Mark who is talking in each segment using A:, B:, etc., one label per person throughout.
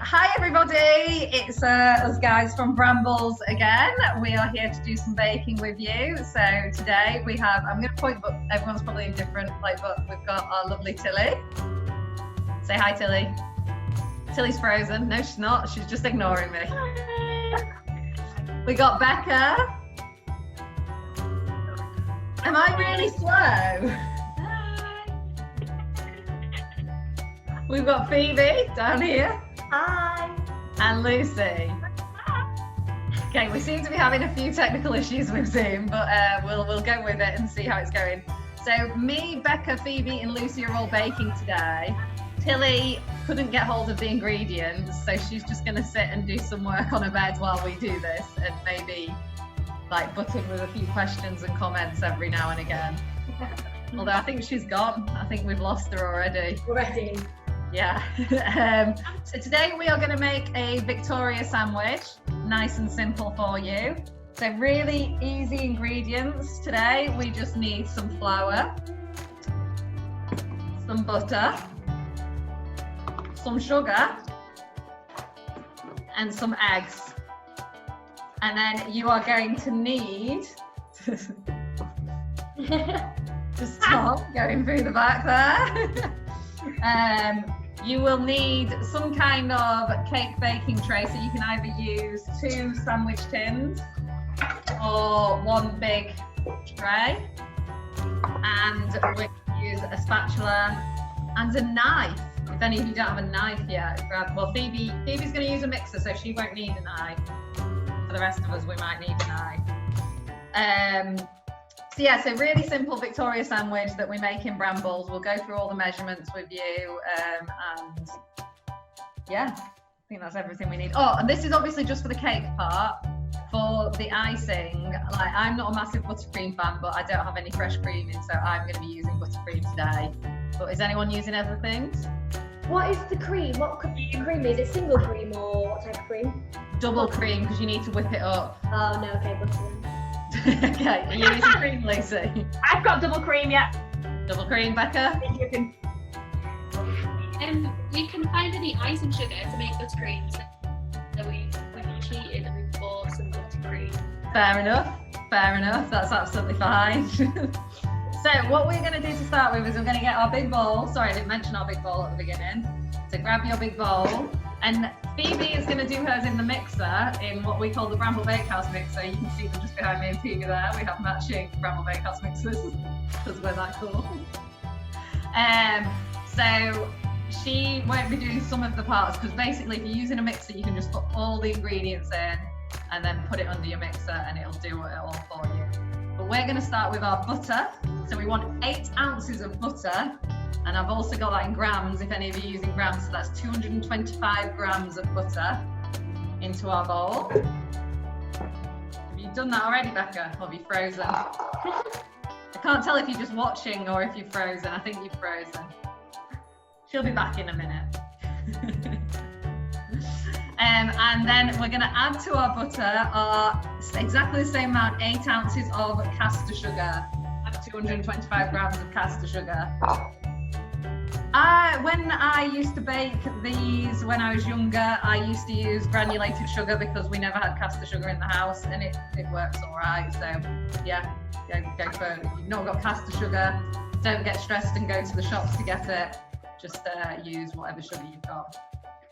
A: Hi everybody, it's us guys from Brambles again. We are here to do some baking with you. So today we have, I'm going to point, but everyone's probably in different, but we've got our lovely Tilly. Say hi, Tilly. Tilly's frozen. No, she's not. She's just ignoring me. We got Becca. Am I really slow? We've got Phoebe down here.
B: Hi.
A: And Lucy. Okay, we seem to be having a few technical issues with Zoom, but we'll go with it and see how it's going. So me, Becca, Phoebe and Lucy are all baking today. Tilly couldn't get hold of the ingredients, so she's just going to sit and do some work on her bed while we do this, and maybe like butt in with a few questions and comments every now and again. Although I think she's gone. I think we've lost her already.
B: Already.
A: Yeah. So today we are going to make a Victoria sandwich, nice and simple for you. So really easy ingredients today. We just need some flour, some butter, some sugar, and some eggs. And then you are going to need to stop going through the back there. You will need some kind of cake baking tray, so you can either use 2 sandwich tins or 1 big tray, and we're going to use a spatula and a knife. If any of you don't have a knife yet, well, Phoebe's going to use a mixer, so she won't need a knife. For the rest of us, we might need a knife. So yeah, so really simple Victoria sandwich that we make in Brambles. We'll go through all the measurements with you, and yeah, I think that's everything we need. Oh, and this is obviously just for the cake part. For the icing, like, I'm not a massive buttercream fan, but I don't have any fresh cream in, so I'm going to be using buttercream today. But is anyone using other things?
B: What is the cream? What cream is it? Single cream or what type of cream?
A: Double cream, because you need to whip it up.
B: Oh no, okay, buttercream.
A: Okay, are you using cream, Lucy?
C: I've got double cream, yeah.
A: Double cream, Becca?
D: We can find any icing sugar to make buttercream, so we cheated and we bought some buttercream.
A: Fair enough, that's absolutely fine. So what we're going to do to start with is we're going to get our big bowl. Sorry, I didn't mention our big bowl at the beginning. So grab your big bowl, and Phoebe is going to do hers in the mixer, in what we call the Bramble Bakehouse mixer. You can see them just behind me and Phoebe there. We have matching Bramble Bakehouse mixers because we're that cool. So she won't be doing some of the parts, because basically if you're using a mixer, you can just put all the ingredients in and then put it under your mixer and it'll do it all for you. But we're going to start with our butter. So we want 8 ounces of butter, and I've also got that in grams if any of you are using grams, so that's 225 grams of butter into our bowl. Have you done that already, Becca, or have you frozen? I can't tell if you're just watching or if you're frozen. I think you're frozen. She'll be back in a minute. And then we're going to add to our butter exactly the same amount, 8 ounces of caster sugar. 225 grams of caster sugar. When I used to bake these when I was younger, I used to use granulated sugar because we never had caster sugar in the house, and it works all right. So yeah, go for it. If you've not got caster sugar, don't get stressed and go to the shops to get it. Just use whatever sugar you've got.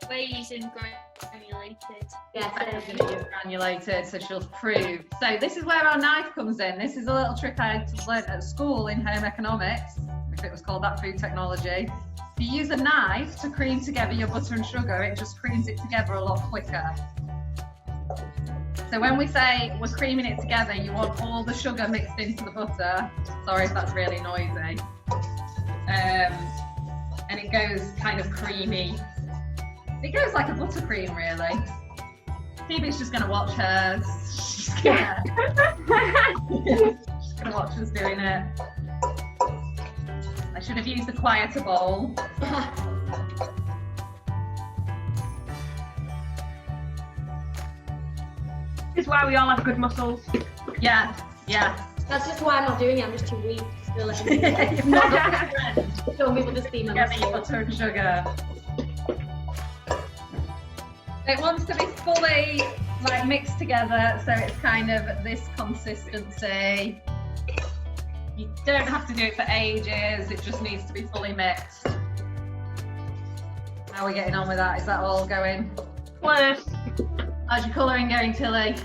D: We're using granulated.
B: Yes,
A: I'm going to use granulated, so she'll prove. So this is where our knife comes in. This is a little trick I learned at school in home economics, if it was called that, food technology. If you use a knife to cream together your butter and sugar, it just creams it together a lot quicker. So when we say we're creaming it together, you want all the sugar mixed into the butter. Sorry if that's really noisy. And it goes kind of creamy. It goes like a buttercream, really. Phoebe's just going to watch hers. She's going to watch us doing it. I should have used a quieter bowl.
C: This is why we all have good muscles.
A: Yeah.
B: That's just why I'm not doing it. I'm just too weak. Still letting
A: You've not got the strength.
B: show me with the steam.
A: Together your butter and sugar. It wants to be fully like mixed together, so it's kind of this consistency. You don't have to do it for ages, it just needs to be fully mixed. How are we getting on with that? Is that all going?
C: Close.
A: How's your colouring going, Tilly?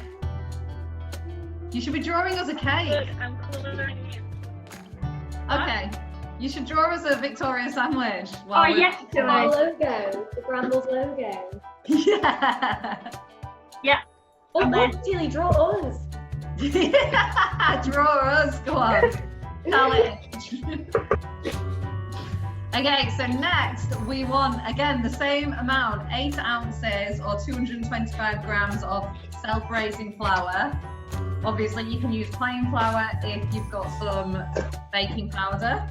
A: You should be drawing us a cake.
C: Good, I'm colouring it.
A: Okay. You should draw us a Victoria sandwich.
C: Oh, yes,
B: Our
C: Tilly.
B: logo, the Brambles logo.
A: Yeah.
C: Yeah.
B: Oh,
C: And then-
B: Tilly, draw us.
A: Draw us, go on. Challenge. Okay, so next we want, again, the same amount, 8 ounces or 225 grams of self-raising flour. Obviously, you can use plain flour if you've got some baking powder.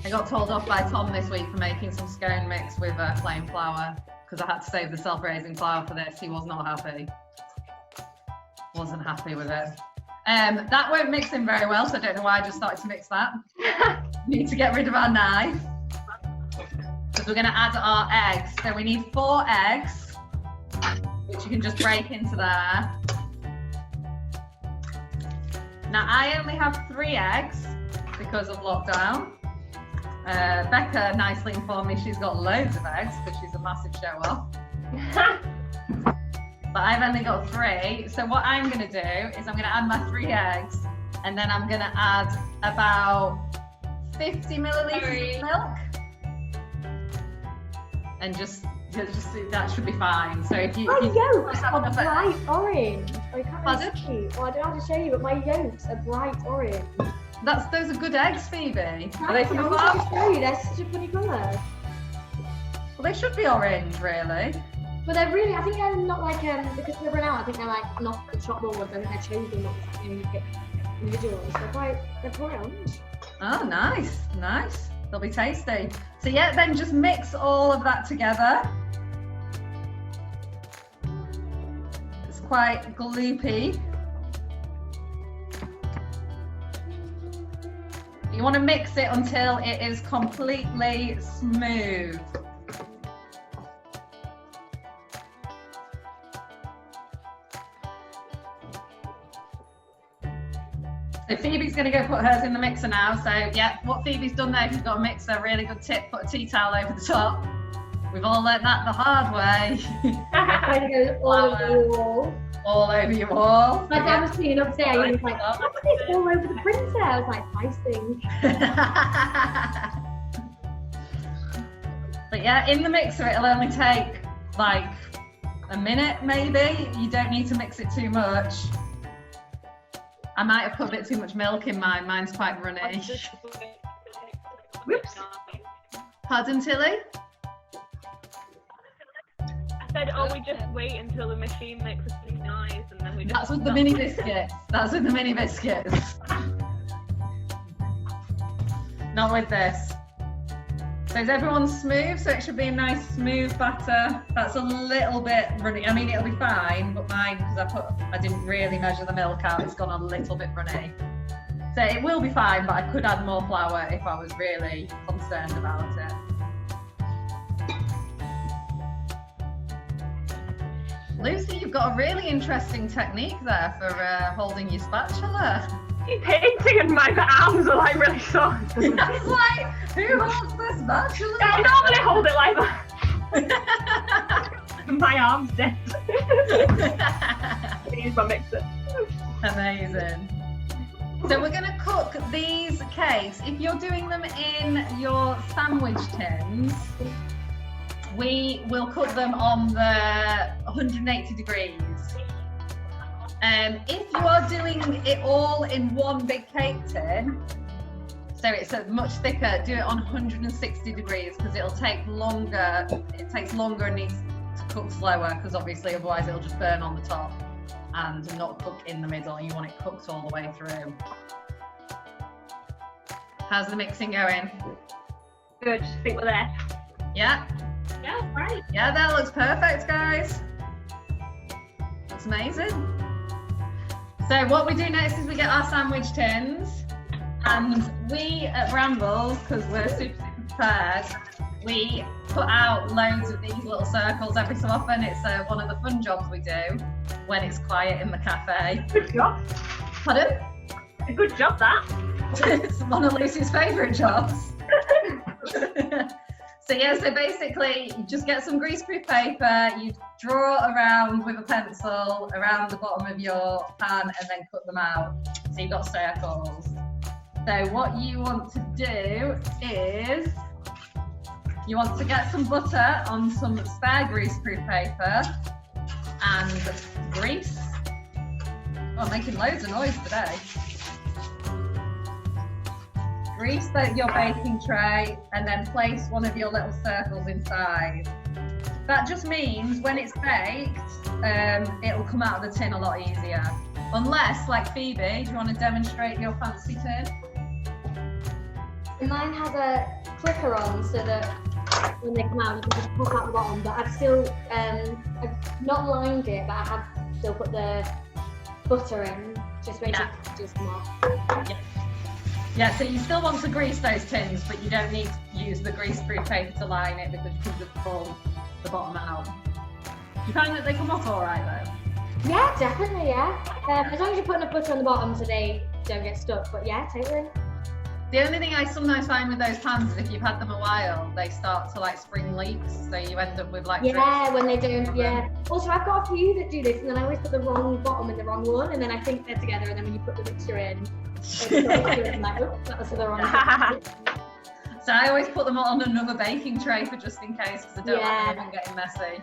A: I got told off by Tom this week for making some scone mix with plain flour because I had to save the self-raising flour for this. He was not happy. Wasn't happy with it. That won't mix in very well, so I don't know why I just started to mix that. Need to get rid of our knife because we're going to add our eggs. So we need 4 eggs, which you can just break into there. Now I only have 3 eggs because of lockdown. Becca nicely informed me she's got loads of eggs because she's a massive show off. But I've only got 3. So what I'm going to do is I'm going to add my 3 eggs and then I'm going to add about 50 millilitres of milk. And just that should be fine. So if you...
B: My
A: if you
B: yolks
A: have
B: are
A: enough
B: bright orange. I can't
A: Pardon?
B: really see. Well, I don't know how to show you, but my yolks are bright orange.
A: those are good eggs, Phoebe. Are they from
B: I
A: the
B: want
A: farm?
B: to show you, they're such a funny colour.
A: Well, they should be orange, really.
B: But they're really, I think they're not like, because they're run out, I think they're like not the chocolate ones, I think they're chosen, not the individual ones. They're bright orange.
A: Oh, nice, nice. They'll be tasty. So yeah, then just mix all of that together. It's quite gloopy. You want to mix it until it is completely smooth. So Phoebe's going to go put hers in the mixer now. So yeah, what Phoebe's done there, if you've got a mixer, really good tip, put a tea towel over the top. We've all learnt that the hard way.
B: It goes all over the wall.
A: All over your wall.
B: My dad was cleaning up today, he was like, look at this all over the printer. I was like, icing.
A: But yeah, in the mixer it'll only take like a minute maybe. You don't need to mix it too much. I might have put a bit too much milk in mine. Mine's quite runny.
C: Whoops.
A: Pardon, Tilly?
C: I said, oh, we just wait until the machine makes a funny noise and then we just...
A: That's with the mini biscuits. That's with the mini biscuits. Not with this. So is everyone smooth? So it should be a nice smooth batter. That's a little bit runny. I mean, it'll be fine, but mine, because I didn't really measure the milk out, it's gone a little bit runny. So it will be fine, but I could add more flour if I was really concerned about it. Lucy, you've got a really interesting technique there for holding your spatula.
C: Keep hitting and my arms are like really sore.
A: I was like, who holds the spatula?
C: I normally hold it like that. My arm's dead. I use my mixer.
A: Amazing. So we're going to cook these cakes. If you're doing them in your sandwich tins, we will cook them on the 180 degrees. If you are doing it all in one big cake tin, so it's much thicker, do it on 160 degrees because it'll take longer. It takes longer and needs to cook slower because obviously otherwise it'll just burn on the top and not cook in the middle. You want it cooked all the way through. How's the mixing going?
C: Good, just think we're there.
A: Yeah?
D: Yeah, right.
A: Yeah, that looks perfect, guys. Looks amazing. So what we do next is we get our sandwich tins, and we at Brambles, because we're super prepared, we put out loads of these little circles every so often. It's one of the fun jobs we do when it's quiet in the cafe.
C: Good job.
A: Pardon?
C: A good job, that.
A: It's one of Lucy's favourite jobs. So basically you just get some greaseproof paper, you draw around with a pencil around the bottom of your pan and then cut them out. So you've got circles. So what you want to do is you want to get some butter on some spare greaseproof paper and grease. Oh, I'm making loads of noise today. Grease your baking tray and then place one of your little circles inside. That just means when it's baked, it'll come out of the tin a lot easier. Unless, like Phoebe, do you want to demonstrate your fancy tin?
B: Mine has a clicker on so that when they come out, you can just pop out the bottom. But I've still, I've not lined it, but I have still put the butter in, just make sure it just come off.
A: Yeah, so you still want to grease those tins, but you don't need to use the greaseproof paper to line it because you can just pull the bottom out. Do you find that they come off all right though?
B: Yeah, definitely, yeah. As long as you put enough butter on the bottom so they don't get stuck, but yeah, totally.
A: The only thing I sometimes find with those pans is if you've had them a while, they start to like spring leaks, so you end up with like
B: yeah, when they don't, yeah. Also, I've got a few that do this, and then I always put the wrong bottom in the wrong one, and then I think they're together, and then when you put the mixture in, I'm like, oh, that was the wrong one.
A: So I always put them on another baking tray for just in case, because I don't like them getting messy.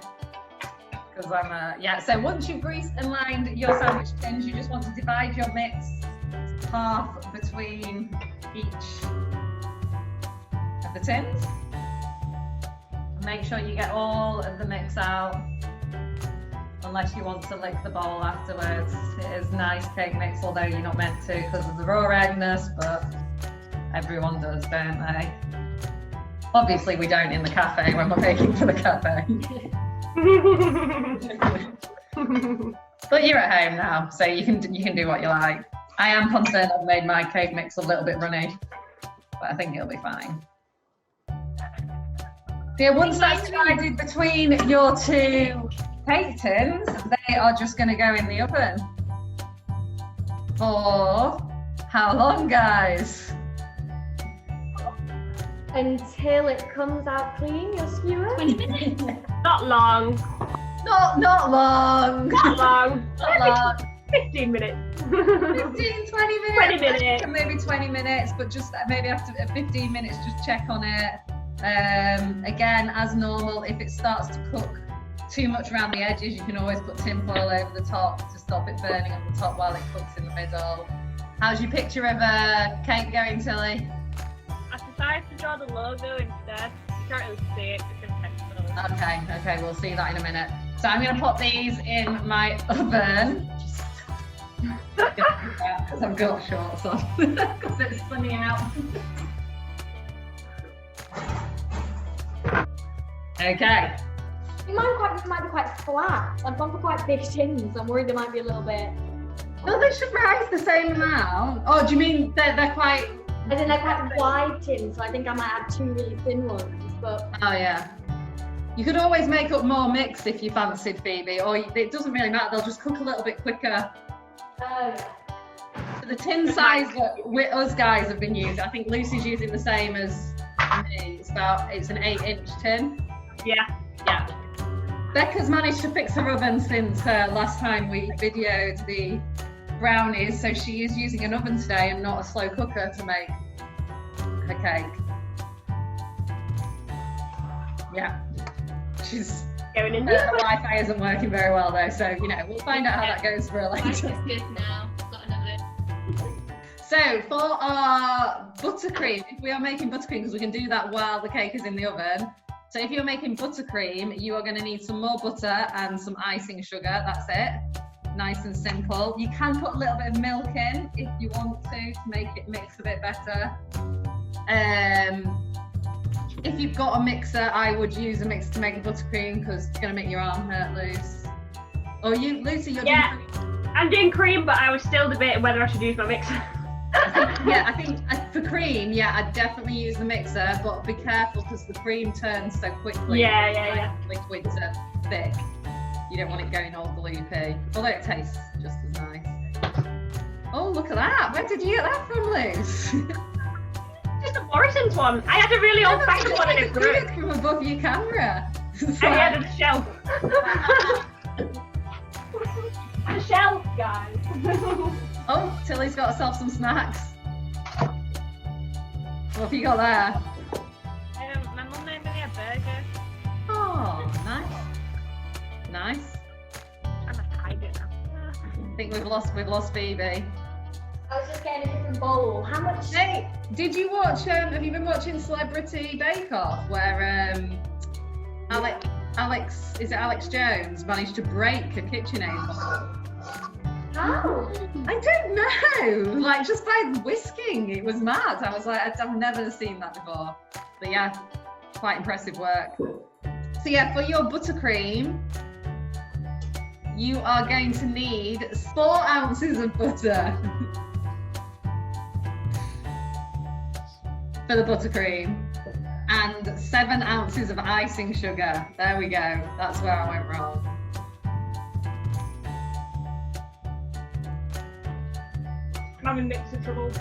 A: Because so once you've greased and lined your sandwich tins, you just want to divide your mix half between each of the tins. Make sure you get all of the mix out, unless you want to lick the bowl afterwards. It is nice cake mix, although you're not meant to because of the raw eggness, but everyone does, don't they? Obviously we don't in the cafe when we're baking for the cafe. But you're at home now, so you can do what you like. I am concerned I've made my cake mix a little bit runny, but I think it'll be fine. Yeah, once that's divided between your two cake tins, they are just going to go in the oven. For how long, guys?
B: Until it comes out clean, your skewer.
D: 20 minutes.
C: Not long.
A: Not long.
C: Not long.
A: Not long.
C: 15 minutes.
A: 15, 20 minutes.
C: 20 minutes.
A: Maybe 20 minutes, but just maybe after 15 minutes, just check on it. Again, as normal, if it starts to cook too much around the edges, you can always put tin foil over the top to stop it burning at the top while it cooks in the middle. How's your picture of a cake going, Tilly?
C: I decided to draw the logo instead. You can't really see it because it's pencil.
A: Okay, we'll see that in a minute. So I'm going to put these in my oven. Because I've got shorts on because it's sunny out. Okay.
B: Mine might be quite flat. I've gone for quite big tins. I'm worried they might be a little bit.
A: Well, they should rise the same amount. Oh, do you mean they're quite?
B: I think they're quite wide tins, so I think I might have two really thin ones. But
A: Oh yeah. You could always make up more mix if you fancied, Phoebe, or it doesn't really matter. They'll just cook a little bit quicker. So the tin size that us guys have been using, I think Lucy's using the same as me. It's an 8-inch tin.
C: Yeah.
A: Yeah. Becca's managed to fix her oven since last time we videoed the brownies, so she is using an oven today and not a slow cooker to make her cake. Yeah. She's
C: Going in
A: her Wi-Fi isn't working very well though, so we'll find out how that goes for her
D: Life
A: later.
D: is good now. Got another.
A: So for our buttercream, if we are making buttercream, because we can do that while the cake is in the oven. So if you're making buttercream, you are going to need some more butter and some icing sugar. That's it. Nice and simple. You can put a little bit of milk in if you want to make it mix a bit better. If you've got a mixer, I would use a mixer to make the buttercream because it's going to make your arm hurt loose. Or Lucy, you're doing cream.
C: I'm doing cream, but I was still debating whether I should use my mixer.
A: I think for cream, yeah, I'd definitely use the mixer, but be careful because the cream turns so quickly.
C: Yeah.
A: Liquid to thick. You don't want it going all gloopy. Although it tastes just as nice. Oh, look at that. Where did you get that from, Luce?
C: Just a Morrison's one. I had a really old-fashioned one in a group.
A: Look from above your camera.
C: I had a shelf. A shelf, guys.
A: Oh, Tilly's got herself some snacks. What have you got there?
C: My mum made me a burger.
A: Oh, nice. Nice.
C: I'm gonna hide it now.
A: I think we've lost Phoebe.
B: I was just getting a different bowl. How much?
A: Hey, did you watch? Have you been watching Celebrity Bake Off, where Alex Jones managed to break a KitchenAid bottle?
B: How?
A: I don't know. Like just by whisking, it was mad. I was like, I've never seen that before. But yeah, quite impressive work. So yeah, for your buttercream, you are going to need 4 ounces of butter for the buttercream and 7 ounces of icing sugar. There we go. That's where I went wrong.
C: I'm having mixer trouble.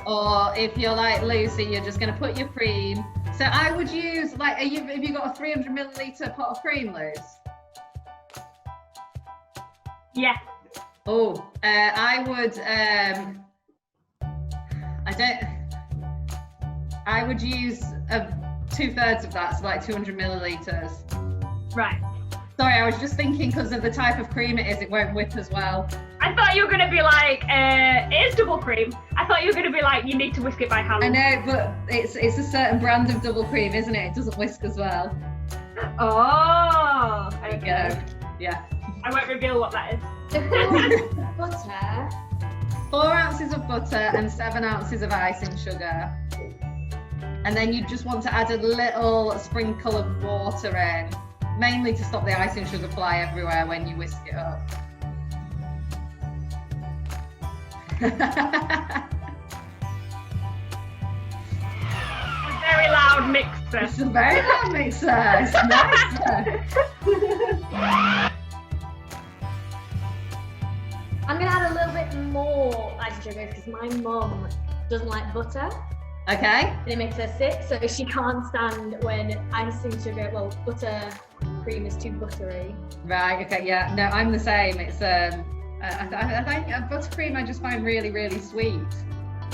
A: Or if you're like Lucy, you're just going to put your cream. So I would use like, have you got a 300 milliliter pot of cream, Luce?
C: Yeah.
A: Oh, I would. I would use 2/3 of that, so like 200 milliliters.
C: Right.
A: Sorry, I was just thinking because of the type of cream it is, it won't whip as well.
C: I thought you were going to be like, it is double cream. I thought you were going to be like, you need to whisk it by hand.
A: I know, but it's a certain brand of double cream, isn't it? It doesn't whisk as well.
C: Oh.
A: There you go. Yeah.
C: I won't reveal what that is.
B: So 4 ounces of butter.
A: 4 ounces of butter and 7 ounces of icing sugar. And then you just want to add a little sprinkle of water in, mainly to stop the icing sugar fly everywhere when you whisk it up.
C: A very loud mixer.
A: It's a very loud mixer. It's nice.
B: I'm gonna add a little bit more icing sugar because my mum doesn't like butter.
A: Okay.
B: And it makes her sick, so she can't stand when icing sugar, well, butter cream is too buttery.
A: Right. Okay. Yeah. No, I'm the same. It's I think buttercream I just find really, really sweet.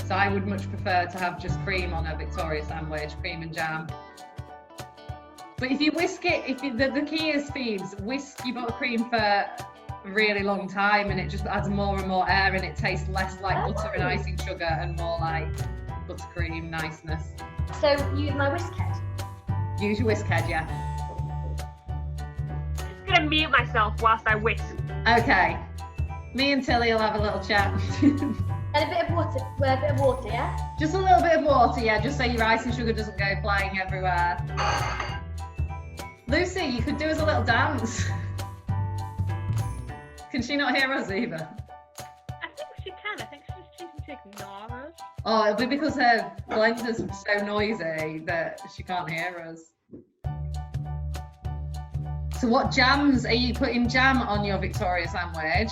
A: So I would much prefer to have just cream on a Victoria sandwich, cream and jam. But if you whisk it, the key is, Phoebes, whisk your buttercream for a really long time, and it just adds more and more air, and it tastes less like butter and icing sugar and more like buttercream niceness.
B: So use my whisk head.
A: Use your whisk head, yeah.
C: I'm just going to mute myself whilst I whisk.
A: Okay. Me and Tilly will have a little chat.
B: And a bit of water, yeah?
A: Just a little bit of water, yeah, just so your icing sugar doesn't go flying everywhere. Lucy, you could do us a little dance. Can she not hear us either?
C: I think she can. I think she's choosing to ignore us.
A: Oh, it'll be because her blender's so noisy that she can't hear us. So what jams, are you putting jam on your Victoria sandwich?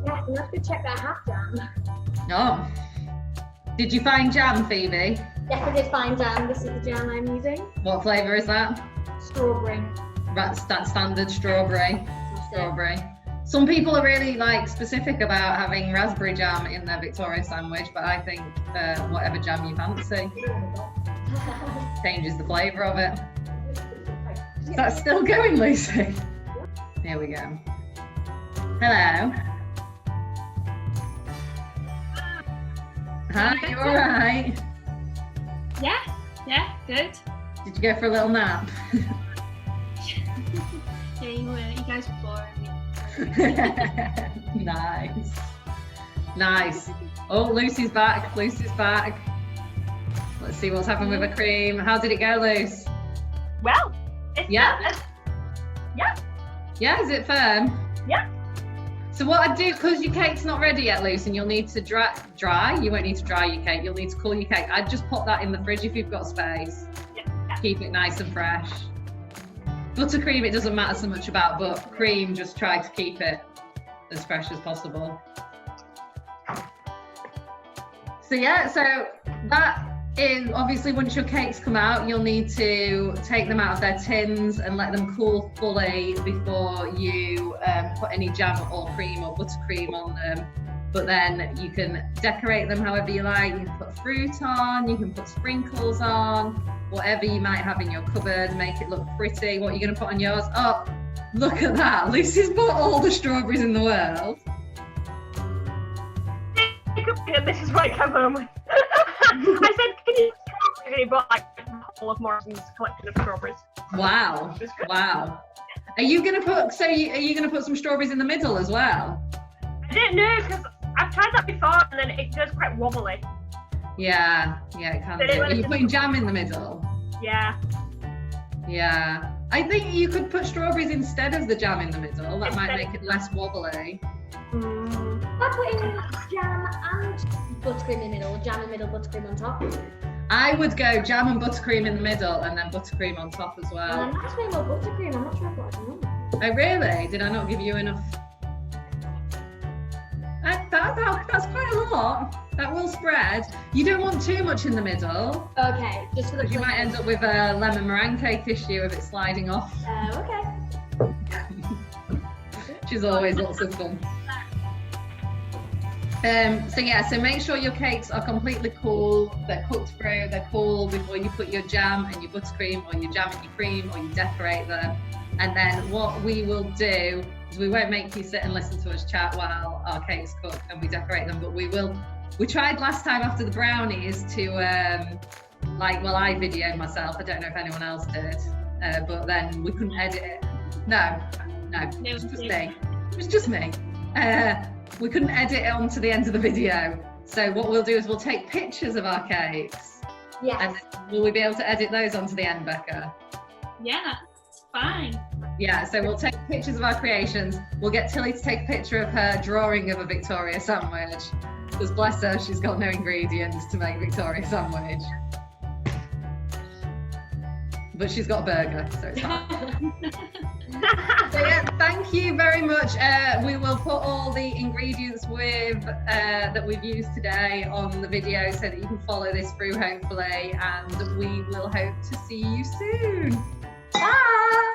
B: Yes, and let's go check that I have jam.
A: No. Did you find jam, Phoebe?
B: Yes, I did find jam. This is the jam I'm using.
A: What flavour is that?
B: Strawberry.
A: That's standard strawberry.
B: That's it.
A: Strawberry. Some people are really like specific about having raspberry jam in their Victoria sandwich, but I think whatever jam you fancy changes the flavour of it. That's still going, Lucy. Here we go. Hello. Hi, you alright?
D: Yeah, good.
A: Did you go for a little nap?
D: Yeah, you guys were boring me.
A: Nice. Oh, Lucy's back. Let's see what's happened with her cream. How did it go, Luce?
C: Well, it's
A: Yeah.
C: yeah.
A: Yeah, is it firm?
C: Yeah.
A: So what I do, because your cake's not ready yet, Lucy, and you'll need to dry. You won't need to dry your cake. You'll need to cool your cake. I'd just put that in the fridge if you've got space.
C: Yeah.
A: Keep it nice and fresh. Buttercream, it doesn't matter so much about, but cream, just try to keep it as fresh as possible. So yeah, so that is obviously once your cakes come out, you'll need to take them out of their tins and let them cool fully before you put any jam or cream or buttercream on them. But then you can decorate them however you like. You can put fruit on, you can put sprinkles on, whatever you might have in your cupboard, make it look pretty. What are you going to put on yours? Oh, look at that. Lucy's bought all the strawberries in the world.
C: This is what I come home with. I said, can you? And he brought like all of Morrison's collection of strawberries.
A: Wow, wow. Are you gonna put? So are you gonna put some strawberries in the middle as well?
C: I didn't know because I've tried that before and then it goes quite wobbly.
A: Yeah, it can
C: Did
A: do.
C: it
A: Are you putting jam in the middle?
C: Yeah.
A: Yeah. I think you could put strawberries instead of the jam in the middle. That might make it less wobbly.
B: I'm putting jam and buttercream in the middle, jam in the middle, buttercream on top.
A: I would go jam and buttercream in the middle and then buttercream on top as well.
B: I'm not putting more buttercream, I'm not sure what I want.
A: Oh really? Did I not give you enough? That's quite a lot. That will spread. You don't want too much in the middle.
B: Okay, just for the
A: You might end up with a lemon meringue cake issue if it's sliding off.
B: okay.
A: Which is always lots of fun. So make sure your cakes are completely cool, they're cooked through, they're cool before you put your jam and your buttercream or your jam and your cream or you decorate them. And then what we will do is we won't make you sit and listen to us chat while our cakes cook and we decorate them, but we tried last time after the brownies to I videoed myself, I don't know if anyone else did, but then we couldn't edit it. No, it was just me. It was just me. We couldn't edit it onto the end of the video. So what we'll do is we'll take pictures of our cakes.
B: Yes.
A: And then will we be able to edit those onto the end, Becca?
D: Yeah, it's fine.
A: Yeah, so we'll take pictures of our creations. We'll get Tilly to take a picture of her drawing of a Victoria sandwich. Because bless her, she's got no ingredients to make Victoria sandwich. But she's got a burger, so it's fine. So yeah, thank you very much. We will put all the ingredients that we've used today on the video so that you can follow this through hopefully, and we will hope to see you soon. Bye!